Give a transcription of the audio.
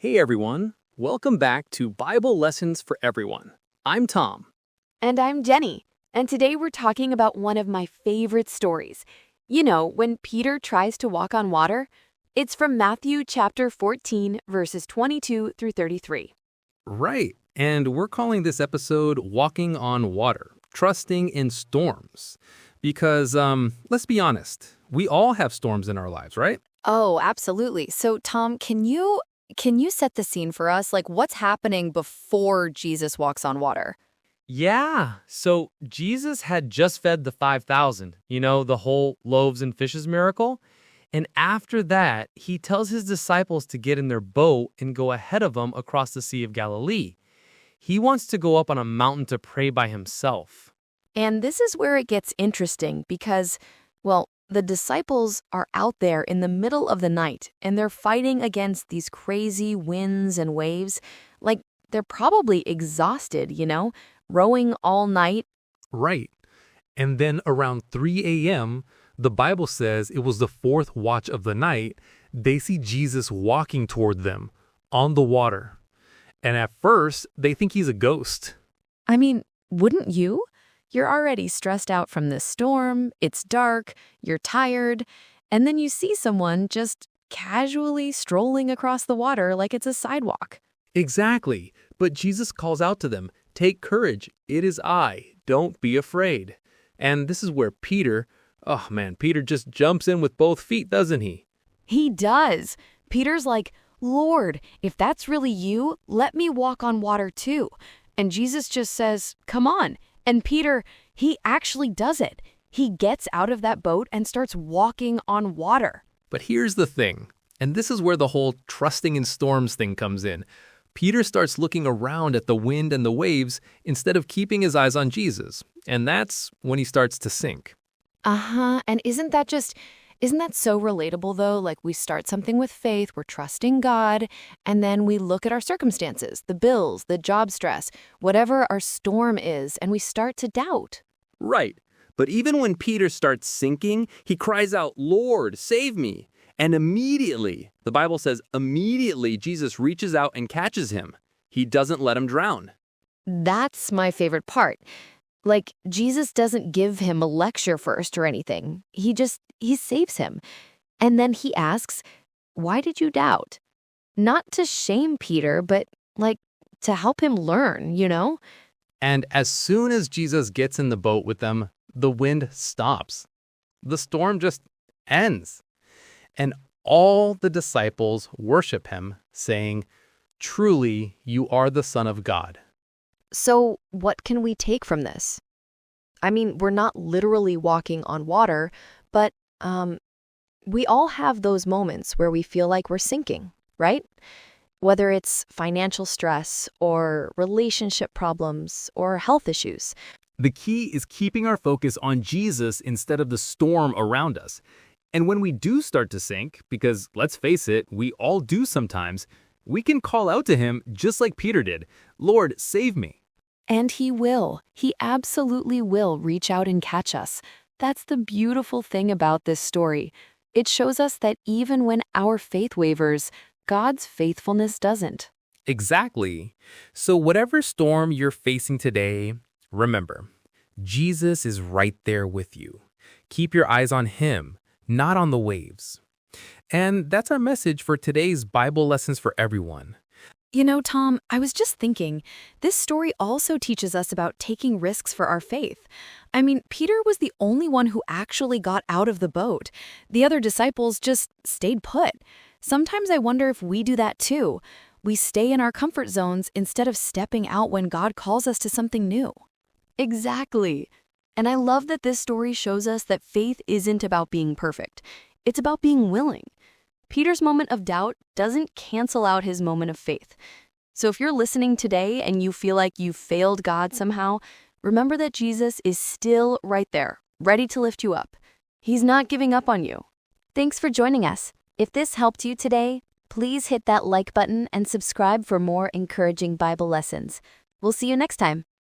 Hey everyone, welcome back to Bible Lessons for Everyone. I'm Tom. And I'm Jenny, and today we're talking about one of my favorite stories. You know, when Peter tries to walk on water, it's from Matthew chapter 14, verses 22 through 33. Right, and we're calling this episode Walking on Water, Trusting in Storms. Because, let's be honest, we all have storms in our lives, right? Oh, absolutely. So, Tom, can you set the scene for us? Like, what's happening before Jesus walks on water? Yeah, so Jesus had just fed the 5,000, the whole loaves and fishes miracle. And after that, he tells his disciples to get in their boat and go ahead of him across the Sea of Galilee. He wants to go up on a mountain to pray by himself. And this is where it gets interesting because, well, the disciples are out there in the middle of the night and they're fighting against these crazy winds and waves. Like, they're probably exhausted, rowing all night. Right. And then around 3 a.m., the Bible says it was the fourth watch of the night, they see Jesus walking toward them on the water. And at first, they think he's a ghost. I mean, wouldn't you? You're already stressed out from this storm, it's dark, you're tired, and then you see someone just casually strolling across the water like it's a sidewalk. Exactly, but Jesus calls out to them, "Take courage, it is I, don't be afraid." And this is where Peter just jumps in with both feet, doesn't he? He does. Peter's like, "Lord, if that's really you, let me walk on water too." And Jesus just says, "Come on." And Peter, he actually does it. He gets out of that boat and starts walking on water. But here's the thing, and this is where the whole trusting in storms thing comes in. Peter starts looking around at the wind and the waves instead of keeping his eyes on Jesus, and that's when he starts to sink. And isn't that so relatable though? Like, we start something with faith, we're trusting God, and then we look at our circumstances, the bills, the job stress, whatever our storm is, and we start to doubt. Right, but even when Peter starts sinking, he cries out, "Lord, save me." And immediately, the Bible says, immediately Jesus reaches out and catches him. He doesn't let him drown. That's my favorite part. Like, Jesus doesn't give him a lecture first or anything. He saves him. And then he asks, "Why did you doubt?" Not to shame Peter, but to help him learn, And as soon as Jesus gets in the boat with them, the wind stops. The storm just ends. And all the disciples worship him, saying, "Truly, you are the Son of God." So what can we take from this? I mean, we're not literally walking on water, but we all have those moments where we feel like we're sinking, right? Whether it's financial stress or relationship problems or health issues. The key is keeping our focus on Jesus instead of the storm around us. And when we do start to sink, because let's face it, we all do sometimes, we can call out to him just like Peter did, "Lord, save me." And he will. He absolutely will reach out and catch us. That's the beautiful thing about this story. It shows us that even when our faith wavers, God's faithfulness doesn't. Exactly. So whatever storm you're facing today, remember, Jesus is right there with you. Keep your eyes on him, not on the waves. And that's our message for today's Bible Lessons for Everyone. You know, Tom, I was just thinking, this story also teaches us about taking risks for our faith. I mean, Peter was the only one who actually got out of the boat. The other disciples just stayed put. Sometimes I wonder if we do that too. We stay in our comfort zones instead of stepping out when God calls us to something new. Exactly. And I love that this story shows us that faith isn't about being perfect. It's about being willing. Peter's moment of doubt doesn't cancel out his moment of faith. So if you're listening today and you feel like you failed God somehow, remember that Jesus is still right there, ready to lift you up. He's not giving up on you. Thanks for joining us. If this helped you today, please hit that like button and subscribe for more encouraging Bible lessons. We'll see you next time.